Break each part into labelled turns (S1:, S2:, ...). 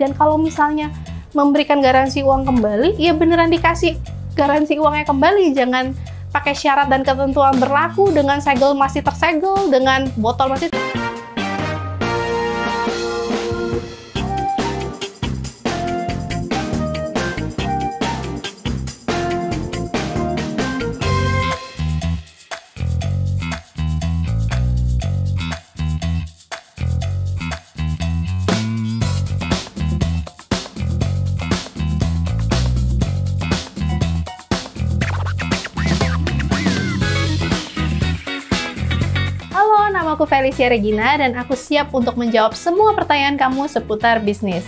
S1: Dan kalau misalnya memberikan garansi uang kembali, ya beneran dikasih garansi uangnya kembali. Jangan pakai syarat dan ketentuan berlaku dengan segel masih tersegel, dengan botol masih. Aku Felicia Regina dan aku siap untuk menjawab semua pertanyaan kamu seputar bisnis.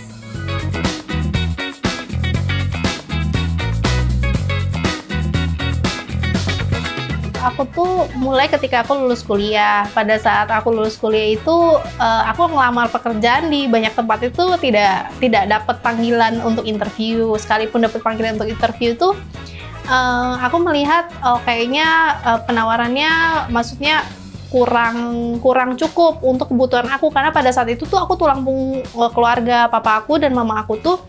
S1: Aku tuh mulai ketika aku lulus kuliah. Pada saat aku lulus kuliah itu, aku ngelamar pekerjaan di banyak tempat itu tidak dapat panggilan untuk interview. Sekalipun dapat panggilan untuk interview itu, aku melihat kayaknya penawarannya, maksudnya kurang cukup untuk kebutuhan aku, karena pada saat itu tuh aku tulang punggung keluarga. Papa aku dan mama aku tuh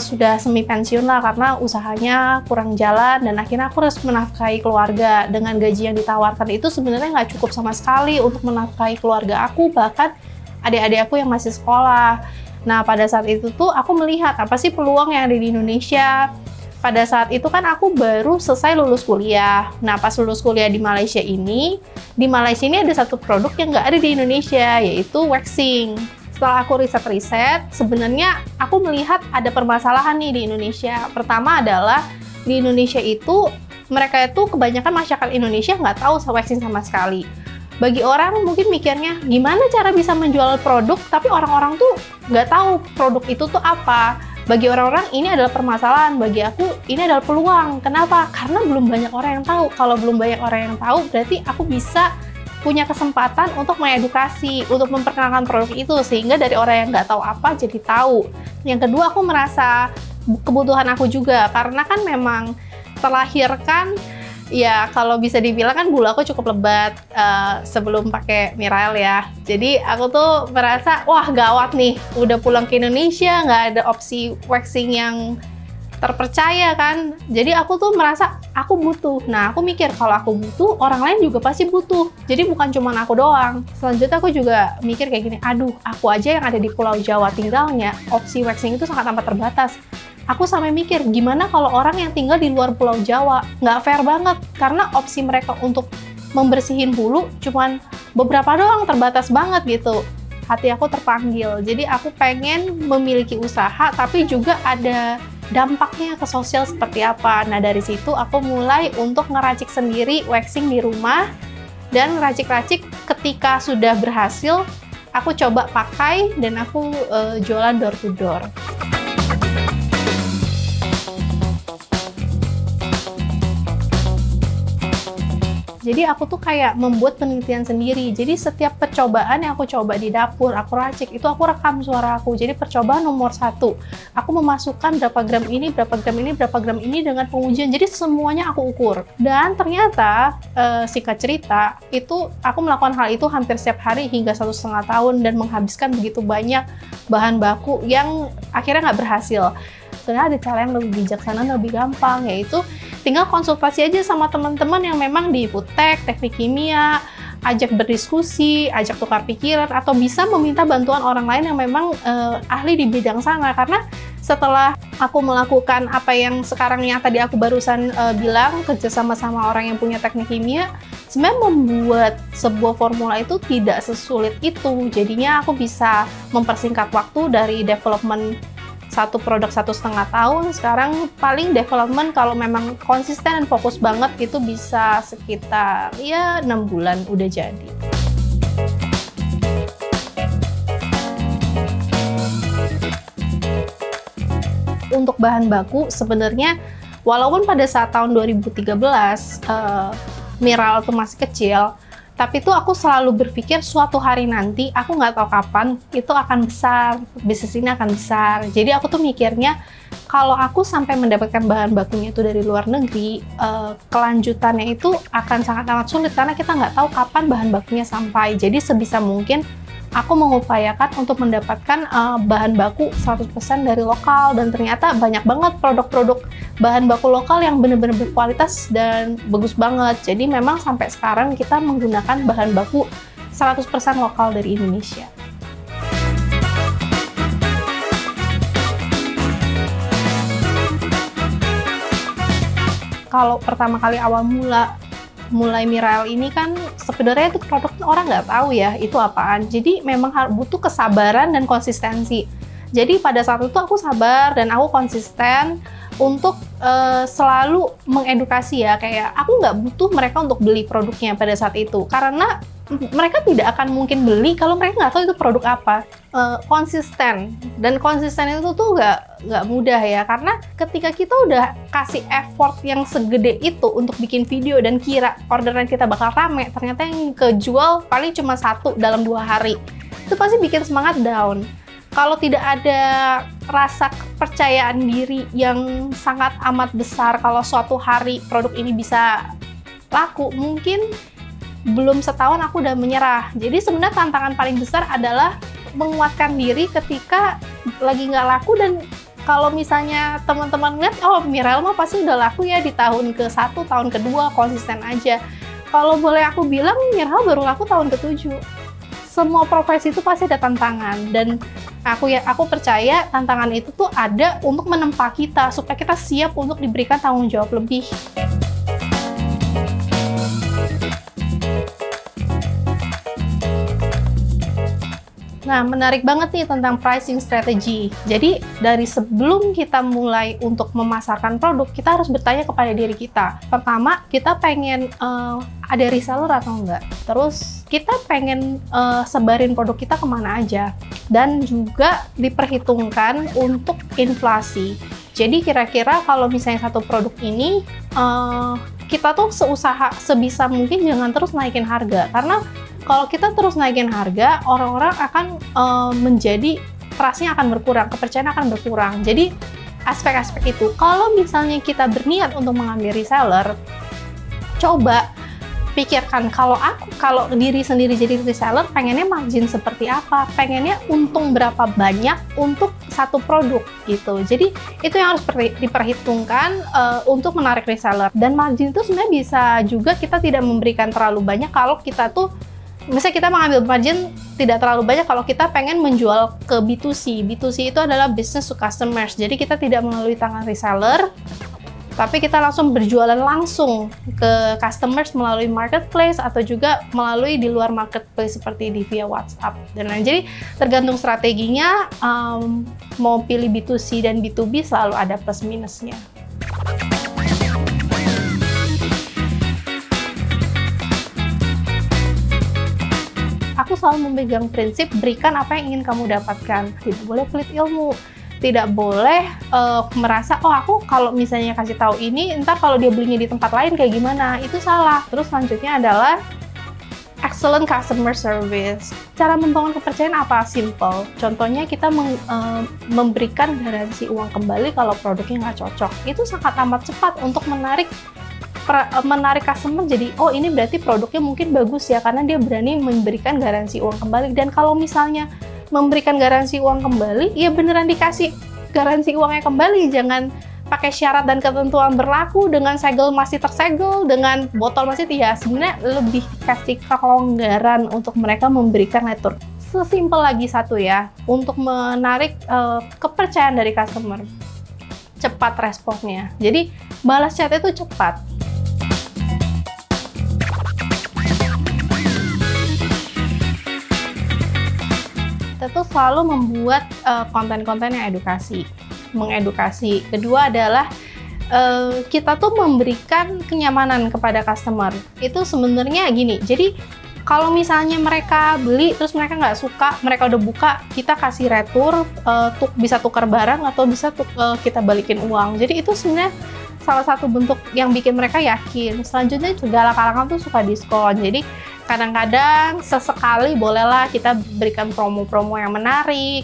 S1: sudah semi pensiun lah karena usahanya kurang jalan, dan akhirnya aku harus menafkahi keluarga. Dengan gaji yang ditawarkan itu sebenarnya nggak cukup sama sekali untuk menafkahi keluarga aku, bahkan adik-adik aku yang masih sekolah. Nah, pada saat itu tuh aku melihat apa sih peluang yang ada di Indonesia. Pada saat itu kan aku baru selesai lulus kuliah. Nah, pas lulus kuliah di Malaysia ini ada satu produk yang nggak ada di Indonesia, yaitu waxing. Setelah aku riset-riset, sebenarnya aku melihat ada permasalahan nih di Indonesia. Pertama adalah di Indonesia itu, mereka itu kebanyakan masyarakat Indonesia nggak tahu waxing sama sekali. Bagi orang mungkin mikirnya, gimana cara bisa menjual produk, tapi orang-orang tuh nggak tahu produk itu tuh apa. Bagi orang-orang ini adalah permasalahan, bagi aku ini adalah peluang. Kenapa? Karena belum banyak orang yang tahu. Kalau belum banyak orang yang tahu, berarti aku bisa punya kesempatan untuk mengedukasi, untuk memperkenalkan produk itu, sehingga dari orang yang nggak tahu apa jadi tahu. Yang kedua, aku merasa kebutuhan aku juga, karena kan memang terlahirkan, ya kalau bisa dibilang kan bulu aku cukup lebat sebelum pakai Mirael ya. Jadi aku tuh merasa, wah gawat nih, udah pulang ke Indonesia nggak ada opsi waxing yang terpercaya kan. Jadi aku tuh merasa aku butuh. Nah, aku mikir kalau aku butuh, orang lain juga pasti butuh. Jadi bukan cuma aku doang. Selanjutnya aku juga mikir kayak gini, aduh aku aja yang ada di Pulau Jawa tinggalnya, opsi waxing itu sangat amat terbatas. Aku sampai mikir, gimana kalau orang yang tinggal di luar Pulau Jawa? Nggak fair banget, karena opsi mereka untuk membersihin bulu cuman beberapa doang, terbatas banget gitu. Hati aku terpanggil, jadi aku pengen memiliki usaha, tapi juga ada dampaknya ke sosial seperti apa. Nah, dari situ aku mulai untuk ngeracik sendiri waxing di rumah, dan racik-racik ketika sudah berhasil, aku coba pakai dan aku jualan door to door. Jadi aku tuh kayak membuat penelitian sendiri. Jadi setiap percobaan yang aku coba di dapur, aku racik, itu aku rekam suara aku. Jadi percobaan nomor 1, aku memasukkan berapa gram ini, berapa gram ini, berapa gram ini dengan pengujian. Jadi semuanya aku ukur. Dan ternyata, singkat cerita, itu aku melakukan hal itu hampir setiap hari hingga 1,5 tahun dan menghabiskan begitu banyak bahan baku yang akhirnya nggak berhasil. Sebenarnya ada cara yang lebih bijaksana, lebih gampang, yaitu tinggal konsultasi aja sama teman-teman yang memang di foodtech, teknik kimia, ajak berdiskusi, ajak tukar pikiran, atau bisa meminta bantuan orang lain yang memang ahli di bidang sana. Karena setelah aku melakukan apa yang sekarang yang tadi aku barusan bilang, kerja sama orang yang punya teknik kimia, sebenarnya membuat sebuah formula itu tidak sesulit itu. Jadinya aku bisa mempersingkat waktu dari development satu produk 1,5 tahun, sekarang paling development kalau memang konsisten dan fokus banget itu bisa sekitar ya 6 bulan udah jadi. Untuk bahan baku sebenarnya walaupun pada saat tahun 2013 Mirael itu masih kecil, tapi tuh aku selalu berpikir suatu hari nanti, aku nggak tahu kapan, itu akan besar, bisnis ini akan besar. Jadi aku tuh mikirnya, kalau aku sampai mendapatkan bahan bakunya itu dari luar negeri, kelanjutannya itu akan sangat amat sulit, karena kita nggak tahu kapan bahan bakunya sampai. Jadi sebisa mungkin, aku mengupayakan untuk mendapatkan bahan baku 100% dari lokal, dan ternyata banyak banget produk-produk bahan baku lokal yang benar-benar berkualitas dan bagus banget. Jadi memang sampai sekarang kita menggunakan bahan baku 100% lokal dari Indonesia. Kalau pertama kali awal mulai Mirael ini kan sebenarnya itu produk orang nggak tahu ya itu apaan. Jadi memang butuh kesabaran dan konsistensi. Jadi pada saat itu aku sabar dan aku konsisten untuk selalu mengedukasi ya. Kayak aku nggak butuh mereka untuk beli produknya pada saat itu. Karena mereka tidak akan mungkin beli kalau mereka nggak tahu itu produk apa. Konsisten, dan konsisten itu tuh nggak mudah ya, karena ketika kita udah kasih effort yang segede itu untuk bikin video dan kira orderan kita bakal rame, ternyata yang kejual paling cuma 1 dalam 2 hari, itu pasti bikin semangat down. Kalau tidak ada rasa kepercayaan diri yang sangat amat besar kalau suatu hari produk ini bisa laku, mungkin belum setahun aku udah menyerah. Jadi sebenarnya tantangan paling besar adalah menguatkan diri ketika lagi nggak laku, dan kalau misalnya teman-teman ngeliat, oh Mirael mah pasti udah laku ya di tahun ke-1, tahun kedua, konsisten aja. Kalau boleh aku bilang, Mirael baru laku tahun ke-7. Semua profesi itu pasti ada tantangan, dan aku percaya tantangan itu tuh ada untuk menempa kita, supaya kita siap untuk diberikan tanggung jawab lebih. Nah, menarik banget nih tentang pricing strategy. Jadi, dari sebelum kita mulai untuk memasarkan produk, kita harus bertanya kepada diri kita. Pertama, kita pengen ada reseller atau enggak. Terus, kita pengen sebarin produk kita kemana aja. Dan juga diperhitungkan untuk inflasi. Jadi, kira-kira kalau misalnya satu produk ini, kita tuh sebisa mungkin jangan terus naikin harga. Karena kalau kita terus naikin harga, orang-orang akan menjadi trust-nya akan berkurang, kepercayaan akan berkurang. Jadi aspek-aspek itu, kalau misalnya kita berniat untuk mengambil reseller, coba pikirkan, kalau diri sendiri jadi reseller, pengennya margin seperti apa, pengennya untung berapa banyak untuk satu produk gitu. Jadi itu yang harus diperhitungkan untuk menarik reseller. Dan margin itu sebenarnya bisa juga kita tidak memberikan terlalu banyak kalau kita tuh misalnya kita mengambil margin tidak terlalu banyak kalau kita pengen menjual ke B2C. B2C itu adalah business to customers. Jadi kita tidak melalui tangan reseller, tapi kita langsung berjualan langsung ke customers melalui marketplace atau juga melalui di luar marketplace seperti di via WhatsApp dan lain. Jadi tergantung strateginya, mau pilih B2C dan B2B selalu ada plus minusnya. Aku selalu memegang prinsip berikan apa yang ingin kamu dapatkan. Tidak boleh pelit ilmu, tidak boleh merasa oh aku kalau misalnya kasih tahu ini, ntar kalau dia belinya di tempat lain kayak gimana, itu salah. Terus selanjutnya adalah excellent customer service. Cara membangun kepercayaan apa? Simple. Contohnya kita memberikan garansi uang kembali kalau produknya nggak cocok. Itu sangat amat cepat untuk menarik customer, jadi oh ini berarti produknya mungkin bagus ya karena dia berani memberikan garansi uang kembali. Dan kalau misalnya memberikan garansi uang kembali, ya beneran dikasih garansi uangnya kembali, jangan pakai syarat dan ketentuan berlaku dengan segel masih tersegel, dengan botol masih tidak. Sebenarnya lebih kasih kelonggaran untuk mereka memberikan return. Sesimpel lagi satu ya, untuk menarik kepercayaan dari customer, cepat responnya. Jadi balas chat itu cepat. Kita tuh selalu membuat konten-konten yang mengedukasi. Kedua adalah kita tuh memberikan kenyamanan kepada customer. Itu sebenarnya gini, jadi kalau misalnya mereka beli terus mereka nggak suka, mereka udah buka, kita kasih retur, bisa tukar barang atau bisa kita balikin uang. Jadi itu sebenarnya salah satu bentuk yang bikin mereka yakin. Selanjutnya segala kalangan tuh suka diskon. Jadi kadang-kadang sesekali bolehlah kita berikan promo-promo yang menarik.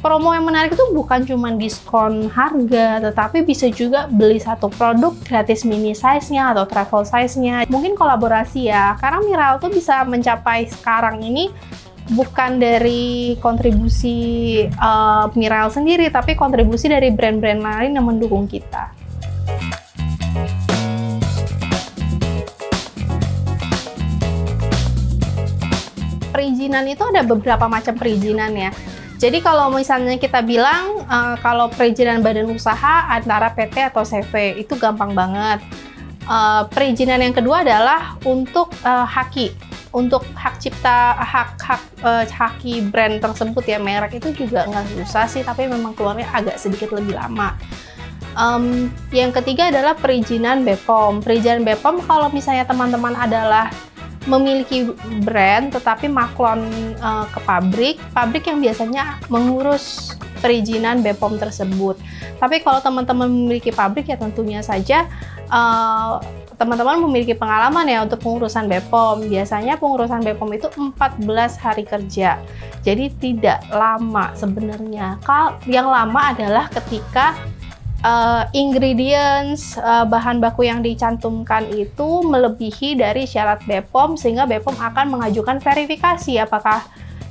S1: Promo yang menarik itu bukan cuma diskon harga, tetapi bisa juga beli satu produk gratis mini size-nya atau travel size-nya. Mungkin kolaborasi ya, karena Mirael tuh bisa mencapai sekarang ini bukan dari kontribusi Miral sendiri, tapi kontribusi dari brand-brand lain yang mendukung kita. Perizinan itu ada beberapa macam perizinan ya. Jadi kalau misalnya kita bilang kalau perizinan badan usaha antara PT atau CV itu gampang banget. Perizinan yang kedua adalah untuk haki, untuk hak cipta, haki brand tersebut ya, merek itu juga nggak susah sih, tapi memang keluarnya agak sedikit lebih lama. Yang ketiga adalah perizinan BPOM. Perizinan BPOM kalau misalnya teman-teman adalah memiliki brand tetapi maklon ke pabrik yang biasanya mengurus perizinan BPOM tersebut. Tapi kalau teman-teman memiliki pabrik ya tentunya saja teman-teman memiliki pengalaman ya untuk pengurusan BPOM. Biasanya pengurusan BPOM itu 14 hari kerja. Jadi tidak lama sebenarnya. Yang lama adalah ketika ingredients, bahan baku yang dicantumkan itu melebihi dari syarat BPOM, sehingga BPOM akan mengajukan verifikasi apakah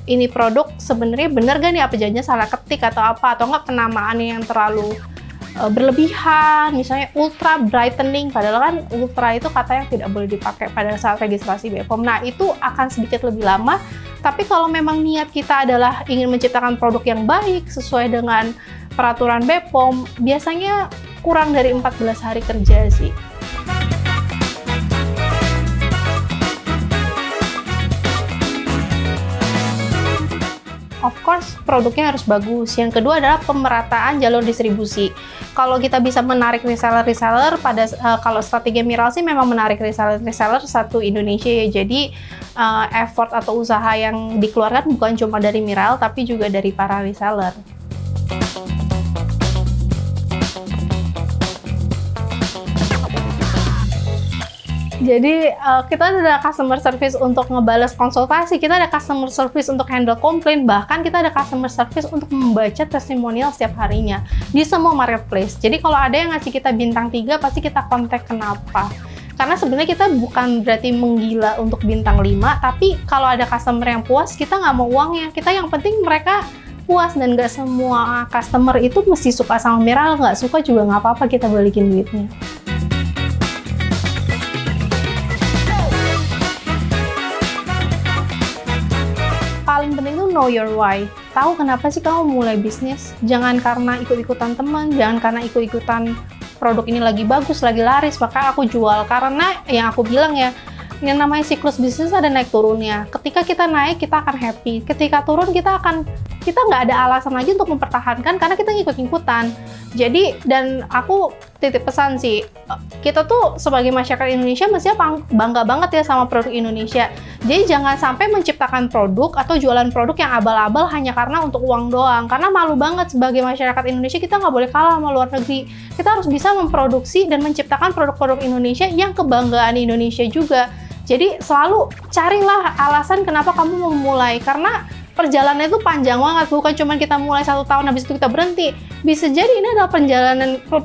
S1: ini produk sebenarnya benar gak nih, apa janjinya salah ketik atau apa, atau enggak penamaannya yang terlalu berlebihan, misalnya ultra brightening, padahal kan ultra itu kata yang tidak boleh dipakai pada saat registrasi BPOM. Nah, itu akan sedikit lebih lama, tapi kalau memang niat kita adalah ingin menciptakan produk yang baik sesuai dengan peraturan BPOM, biasanya kurang dari 14 hari kerja sih. Of course, produknya harus bagus. Yang kedua adalah pemerataan jalur distribusi. Kalau kita bisa menarik reseller-reseller, kalau strategi Miral sih memang menarik reseller-reseller satu Indonesia ya. Jadi effort atau usaha yang dikeluarkan bukan cuma dari Miral, tapi juga dari para reseller. Jadi kita ada customer service untuk ngebales konsultasi, kita ada customer service untuk handle komplain, bahkan kita ada customer service untuk membaca testimonial setiap harinya di semua marketplace. Jadi kalau ada yang ngasih kita bintang 3, pasti kita kontak kenapa. Karena sebenarnya kita bukan berarti menggila untuk bintang 5, tapi kalau ada customer yang puas, kita nggak mau uangnya. Kita yang penting mereka puas, dan nggak semua customer itu mesti suka sama Miral, nggak suka juga nggak apa-apa, kita balikin duitnya. Paling penting tuh know your why. Tahu kenapa sih kamu mulai bisnis. Jangan karena ikut-ikutan teman, jangan karena ikut-ikutan produk ini lagi bagus, lagi laris, maka aku jual. Karena yang aku bilang ya, yang namanya siklus bisnis ada naik turunnya. Ketika kita naik, kita akan happy. Ketika turun, kita nggak ada alasan lagi untuk mempertahankan karena kita ngikut-ngikutan. Jadi, dan aku titip pesan sih, kita tuh sebagai masyarakat Indonesia mestinya bangga banget ya sama produk Indonesia. Jadi jangan sampai menciptakan produk atau jualan produk yang abal-abal hanya karena untuk uang doang. Karena malu banget sebagai masyarakat Indonesia, kita nggak boleh kalah sama luar negeri. Kita harus bisa memproduksi dan menciptakan produk-produk Indonesia yang kebanggaan Indonesia juga. Jadi selalu carilah alasan kenapa kamu mau memulai, karena perjalanan itu panjang banget, bukan cuma kita mulai 1 tahun habis itu kita berhenti. Bisa jadi ini adalah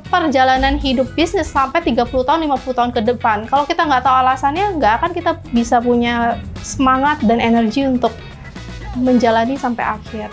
S1: perjalanan hidup bisnis sampai 30 tahun, 50 tahun ke depan. Kalau kita nggak tahu alasannya, nggak akan kita bisa punya semangat dan energi untuk menjalani sampai akhir.